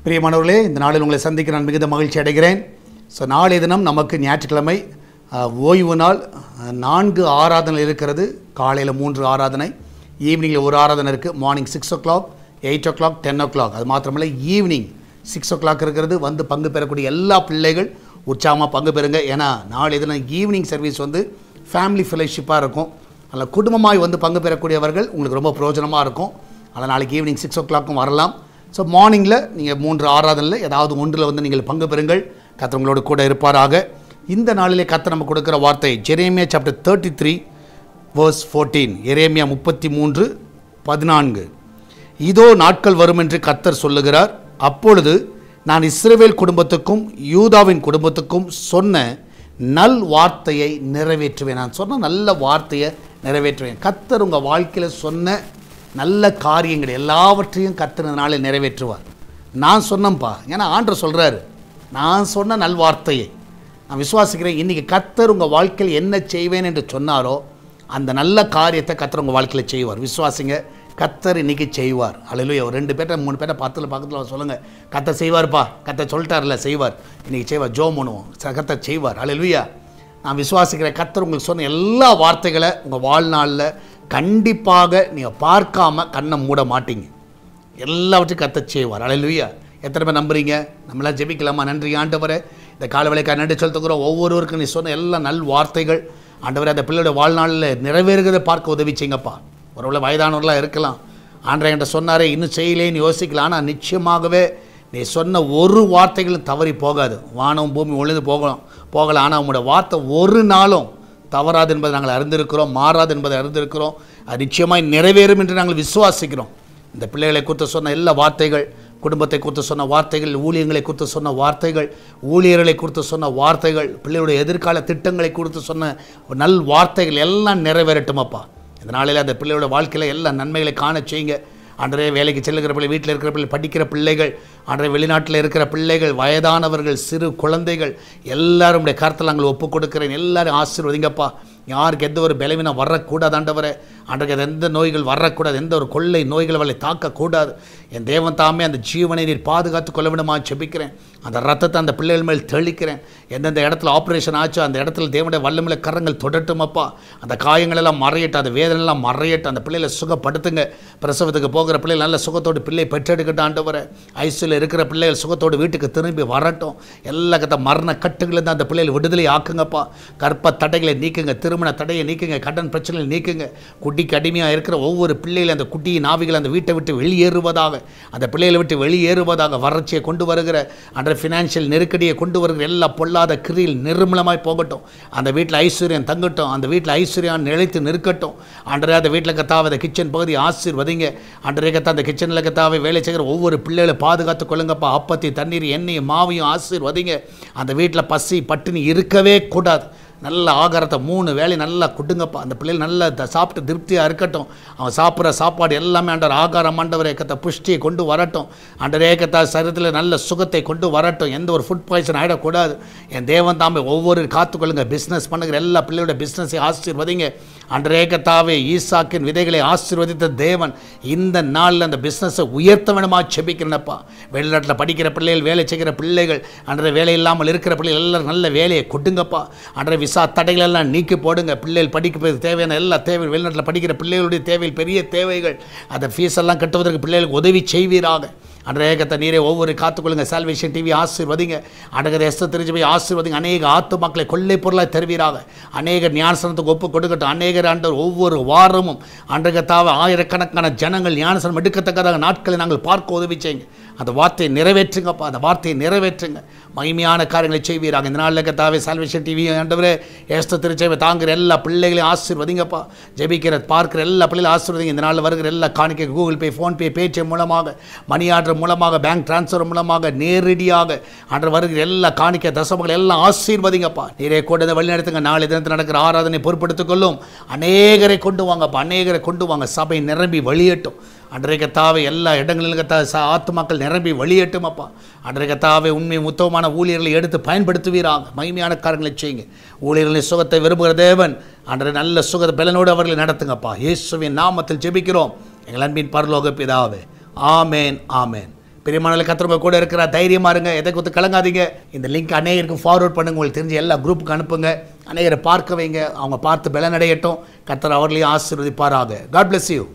பிரியமானவர்களே, இந்த நாளில் உங்களை சந்திக்க நான் மிகுந்த மகிழ்ச்சி அடைகிறேன். ஸோ நாளைய தினம் நமக்கு ஞாயிற்றுக்கிழமை ஓய்வு நாள். 4 ஆராதனை இருக்கிறது. காலையில் 3 ஆராதனை, ஈவினிங்கில் ஒரு ஆராதனை இருக்குது. Morning 6 o'clock, 8 o'clock, 10 o'clock. அது மாத்திரமில்லை, ஈவினிங் 6 o'clock இருக்கிறது. வந்து பங்கு பெறக்கூடிய எல்லா பிள்ளைகள் உற்சாகமாக பங்கு பெறுங்க. ஏன்னா நாளைய தினம் ஈவினிங் சர்வீஸ் வந்து ஃபேமிலி ஃபெலோஷிப்பாக இருக்கும். அதில் குடும்பமாய் வந்து பங்கு பெறக்கூடியவர்கள் உங்களுக்கு ரொம்ப பிரயோஜனமாக இருக்கும். அதில் நாளைக்கு ஈவினிங் 6 o'clock வரலாம். ஸோ மார்னிங்கில் நீங்கள் 3 ஆராதனையில் ஏதாவது ஒன்றில் வந்து நீங்கள் பங்கு பெறுங்கள். கர்த்தர் உங்களோடு கூட இருப்பாராக. இந்த நாளிலே கர்த்தர் நமக்கு கொடுக்குற வார்த்தை எரேமியா சாப்டர் 33 verse 14. எரேமியா 33:14. இதோ நாட்கள் வரும் என்று கர்த்தர் சொல்லுகிறார், அப்பொழுது நான் இஸ்ரவேல் குடும்பத்துக்கும் யூதாவின் குடும்பத்துக்கும் சொன்ன நல் வார்த்தையை நிறைவேற்றுவேன். நான் சொன்ன நல்ல வார்த்தையை நிறைவேற்றுவேன். கர்த்தர் உங்கள் வாழ்க்கையில் சொன்ன நல்ல காரியங்கள் எல்லாவற்றையும் கர்த்தர் நாளில் நிறைவேற்றுவார். நான் சொன்னேன்ப்பா, ஏன்னா ஆண்டவர் சொல்கிறாரு, நான் சொன்ன நல்வார்த்தையை நான் விசுவாசிக்கிறேன். இன்றைக்கி கர்த்தர் உங்கள் வாழ்க்கையில் என்ன செய்வேன் என்று சொன்னாரோ அந்த நல்ல காரியத்தை கர்த்தர் உங்கள் வாழ்க்கையில் செய்வார். விசுவாசிங்க, கர்த்தர் இன்றைக்கி செய்வார். அல்லேலூயா. ஒரு 2 பேர்ட்ட 3 பேர்ட்ட பக்கத்தில் சொல்லுங்கள், கர்த்தர் செய்வார்ப்பா, கர்த்தர் சொல்லிட்டார்ல செய்வார், இன்றைக்கி செய்வார், ஜோம் பண்ணுவோம், கர்த்தர் செய்வார். அல்லேலூயா. நான் விசுவாசிக்கிறேன், கர்த்தர் உங்களுக்கு சொன்ன எல்லா வார்த்தைகளை உங்கள் வாழ்நாளில் கண்டிப்பாக நீங்கள் பார்க்காம கண்ணை மூட மாட்டீங்க. எல்லாவற்றையும் கர்த்தர் செய்வார். அல்லேலூயா. எத்தனை பேர் நம்புறீங்க? நம்மளாம் ஜெபிக்கலாமா? நன்றி ஆண்டவரே, இந்த கால வேளைக்காக நன்றி செலுத்துகிறோம். ஒவ்வொருவருக்கும் நீ சொன்ன எல்லா நல் வார்த்தைகள் ஆண்டவரே அந்த பிள்ளையோட வாழ்நாளில் நிறைவேறுகிறத பார்க்க உதவி செய்யுங்கப்பா. ஒருவேளை வயதானவர்களாக இருக்கலாம். ஆண்டவரே என்கிட்ட சொன்னாரே இன்னும் செய்யலேன்னு யோசிக்கலாம். ஆனால் நிச்சயமாகவே நீ சொன்ன ஒரு வார்த்தைகளும் தவறி போகாது. வானம் பூமி ஒளிந்து போகலாம். ஆனால் உங்களோட வார்த்தை ஒரு நாளும் தவறாது என்பதை நாங்கள் அறிந்திருக்கிறோம், மாறாது என்பதை அறிந்திருக்கிறோம். அது நிச்சயமாய் நிறைவேறும் என்று நாங்கள் விசுவாசிக்கிறோம். இந்த பிள்ளைகளை குறித்து சொன்ன எல்லா வார்த்தைகள், குடும்பத்தை குறித்து சொன்ன வார்த்தைகள், ஊழியங்களை குறித்து சொன்ன வார்த்தைகள், ஊழியர்களை குறித்து சொன்ன வார்த்தைகள், பிள்ளைகளுடைய எதிர்கால திட்டங்களை குறித்து சொன்ன நல் வார்த்தைகள் எல்லாம் நிறைவேறட்டுமப்பா. இந்த நாளில் அந்த பிள்ளையோட வாழ்க்கையில் எல்லா நன்மைகளை காண செய்யுங்க. அன்றைய வேலைக்கு செல்லுகிற பிள்ளை, வீட்டில் இருக்கிற பிள்ளை, படிக்கிற பிள்ளைகள், அன்றைய வெளிநாட்டில் இருக்கிற பிள்ளைகள், வயதானவர்கள், சிறு குழந்தைகள் எல்லாரும் கருத்தில் நாங்கள் ஒப்புக் கொடுக்கிறேன். எல்லாரும் ஆசீர்வதிங்கப்பா. யாருக்கு எந்த ஒரு பலவீனம் வரக்கூடாது ஆண்டவரே. அன்றைக்கு எந்த நோய்கள் வரக்கூடாது, எந்த ஒரு கொள்ளை நோய்கள் அவளை தாக்கக்கூடாது. என் தேவன் தாமே அந்த ஜீவனை நீர் பாதுகாத்து கொள்ள வேண்டுமா செபிக்கிறேன். அந்த ரத்தத்தை அந்த பிள்ளைகள் மேல் தெளிக்கிறேன். எந்தெந்த இடத்துல ஆப்ரேஷன் ஆச்சோ அந்த இடத்துல தேவனுடைய வல்லமையில கரங்கள் தொடட்டுமப்பா. அந்த காயங்கள் எல்லாம் மறையட்டும், அந்த வேதனைலாம் மறையட்டும். அந்த பிள்ளைகளை சுகப்படுத்துங்க. பிரசவத்துக்கு போகிற பிள்ளைகள் நல்ல சுகத்தோடு பிள்ளை பெற்றெடுக்கட்டும் ஆண்டவரே. ஐசியூவில் இருக்கிற பிள்ளைகள் சுகத்தோடு வீட்டுக்கு திரும்பி வரட்டும். எல்லா கத்த மரண கட்டுகளிலிருந்து அந்த பிள்ளைகள் விடுதலை ஆக்குங்கப்பா. கற்ப தடைகளை நீக்குங்க, திருமண தடையை நீக்குங்க, கடன் பிரச்சனைகளை நீக்குங்க. குட்டிக்கு அடிமையாக இருக்கிற ஒவ்வொரு பிள்ளைகளும் அந்த குட்டியின் ஆவிகள் அந்த வீட்டை விட்டு வெளியேறுவதாக, அந்த பிள்ளைகளை விட்டு வெளியேறுவதாக, வறட்சியை கொண்டு வருகிற அன்றைய ஃபினான்ஷியல் நெருக்கடியை கொண்டு வருகிற எல்லா பொல்லாத கிரியில் நிர்மூலமாய் போகட்டும். அந்த வீட்டில் ஐஸ்வர்யம் தங்கட்டும், அந்த வீட்டில் ஐஸ்வர்யம் நிலைத்து நிற்கட்டும். அன்றைய அந்த வீட்டில் கத்தாவை அந்த கிச்சன் பகுதி ஆசீர்வதிங்க. அன்றைய கத்தா அந்த கிச்சனில் கத்தாவை வேலை செய்கிற ஒவ்வொரு பிள்ளைகளை பாதுகாத்து கொள்ளுங்கப்பா. அப்பத்தி தண்ணீர் எண்ணெயும் மாவையும் ஆசீர்வதிங்க. அந்த வீட்டில் பசி பட்டினி இருக்கவே கூடாது. நல்ல ஆகாரத்தை 3 வேளை நல்லா கொடுங்கப்பா. அந்த பிள்ளைகள் நல்லா சாப்பிட்டு திருப்தியாக இருக்கட்டும். அவன் சாப்பிட்ற சாப்பாடு எல்லாமே ஆண்டவர் ஆகாரம் ஆண்டவர் ஏக்கத்தை புஷ்டியை கொண்டு வரட்டும். ஆண்டவர் ஏக்கத்தா சரீரத்தில் நல்ல சுகத்தை கொண்டு வரட்டும். எந்த ஒரு ஃபுட் பாய்சன் ஆகிடக்கூடாது. என் தேவன் தாமே ஒவ்வொரு காத்துக்கொள்ளுங்க. பிஸ்னஸ் பண்ணுகிற எல்லா பிள்ளையோட பிஸ்னஸை ஆசீர்வதிங்க. ஆண்டவர் ஏக்கத்தாவே ஈசாக்கின் விதைகளை ஆசீர்வதித்த தேவன் இந்த நாளில் அந்த பிஸ்னஸை உயர்த்த வேணுமா செபிக்கிறேனப்பா. வெளிநாட்டில் படிக்கிற பிள்ளைகள், வேலை செய்கிற பிள்ளைகள், அன்றைய வேலை இல்லாமல் இருக்கிற பிள்ளைகள் எல்லாரும் நல்ல வேலையை கொடுங்கப்பா. அன்றைய விசா தடைகளெல்லாம் நீக்கி போடுங்க. பிள்ளைகள் படிக்க தேவையான எல்லா தேவைகள், வெளிநாட்டில் படிக்கிற பிள்ளைகளுடைய தேவைகள், பெரிய தேவைகள், அந்த ஃபீஸ் எல்லாம் கட்டுவதற்கு பிள்ளைகளுக்கு உதவி செய்வீராக. அன்றைய ஏகத்தை நீரே ஒவ்வொரு காத்துக்கொள்ளுங்க. சால்வேஷன் டிவி ஆசீர்வதிங்க. அன்றைய எஸ்தர் தெரிஞ்சு போய் ஆசீர்வதிங்க. அநேக ஆத்துமாக்களை கொள்ளை பொருளாக தருவீராக. அநேக ஞானசனத்துக்கு ஒப்பு கொடுக்கட்டும். அநேகர் ஆண்டவர் ஒவ்வொரு வாரமும் அன்றைய தாவ ஆயிரக்கணக்கான ஜனங்கள் ஞானசனம் எடுக்கத்தக்கதாக நாட்களை நாங்கள் பார்க்க உதவி செய்யுங்க. அந்த வார்த்தையை நிறைவேற்றுங்கப்பா, அந்த வார்த்தையை நிறைவேற்றுங்க. மகிமையான காரியங்களை செய்வீராக. இந்த நாளில் கர்த்தாவே சால்வேஷன் டிவி ஆண்டவரே ஏஸ்த திருச்சபை தாங்குகிற எல்லா பிள்ளைகளையும் ஆசீர்வதிங்கப்பா. ஜெபிக்கிற பார்க்கிற எல்லா பிள்ளைகளையும் ஆசீர்வதிங்க. இந்த நாளில் வருகிற எல்லா காணிக்கை கூகுள் பே, ஃபோன்பே, பேடிஎம் மூலமாக, மணி ஆர்டர் மூலமாக, பேங்க் டிரான்ஸ்ஃபர் மூலமாக, நேரடியாக அன்று வருகிற எல்லா காணிக்கை தசமங்களை எல்லாம் ஆசீர்வதிங்கப்பா. நீரே கொண்டு வழி நடத்துங்க. நாளை தினத்தில் நடக்கிற ஆராதனை பொறுப்படுத்திக் கொள்ளும். அநேகரை கொண்டு வாங்கப்பா, அநேகரை கொண்டு வாங்க. சபை நிரம்பி வழியட்டும். அன்றைய கர்த்தாவே எல்லா இடங்களிலும் கர்த்தாவே ஆத்துமாக்கள் நிரம்பி வழியட்டும் அப்பா. அன்றைய கர்த்தாவே உண்மை உத்தமமான ஊழியர்களை எடுத்து பயன்படுத்துவீராக. மகிமையான காரியங்களை செய்யுங்க. ஊழியர்களின் சுகத்தை விரும்புகிற தேவன் அன்றைய நல்ல சுக பலனோடு அவர்களை நடத்துங்கப்பா. இயேசுவின் நாமத்தில் ஜெபிக்கிறோம் எங்கள் அன்பின் பரலோக பிதாவே. ஆமேன், ஆமேன். பிரியமானவர்களே, கர்த்தர் கூட இருக்கிற தைரியமாக இருங்க. எதை கொடுத்து கலங்காதீங்க. இந்த லிங்க் அநேகருக்கு ஃபார்வர்ட் பண்ணுங்க. உங்களுக்கு தெரிஞ்ச எல்லா குரூப்புக்கு அனுப்புங்க. அநேகரை பார்க்க வைங்க. அவங்க பார்த்து பலனடையட்டும். கர்த்தர் அவர்களையும் ஆசீர்வதிப்பாராக. God bless you.